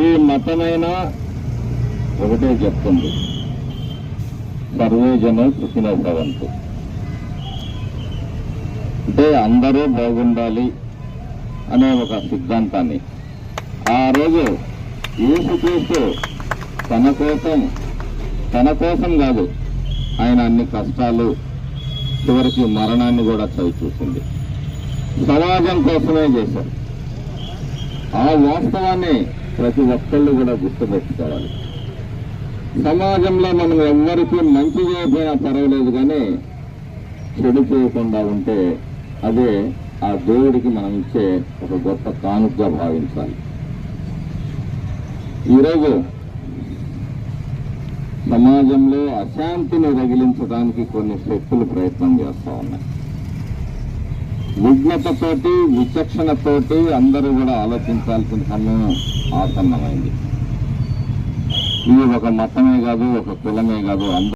ఈ మతమైనా ఒకటే చెప్తుంది, సర్వే జనం సుఖినో భవంతు. అంటే అందరూ బాగుండాలి అనే ఒక సిద్ధాంతాన్ని ఆ రోజు యేసుక్రీస్తు తన కోసం కాదు, ఆయన అన్ని కష్టాలు చివరికి మరణాన్ని కూడా చవి చూసింది. సమాజం కోసమే చేశారు. ఆ వాస్తవాన్ని ప్రతి ఒక్కళ్ళు కూడా గుర్తుపెట్టుకోవాలి. సమాజంలో మనం ఎవ్వరికీ మంచి చేయకపోయినా పర్వాలేదు, కానీ చెడు చేయకుండా ఉంటే అదే ఆ దేవుడికి మనం ఇచ్చే ఒక గొప్ప కానుకగా భావించాలి. ఈరోజు సమాజంలో అశాంతిని రగిలించడానికి కొన్ని శక్తులు ప్రయత్నం చేస్తూ ఉన్నాయి. విజ్ఞతతోటి విచక్షణతోటి అందరూ కూడా ఆలోచించాల్సిన సమయం ఆసన్నమైంది. ఇది ఒక మతమే కాదు, ఒక కులమే కాదు,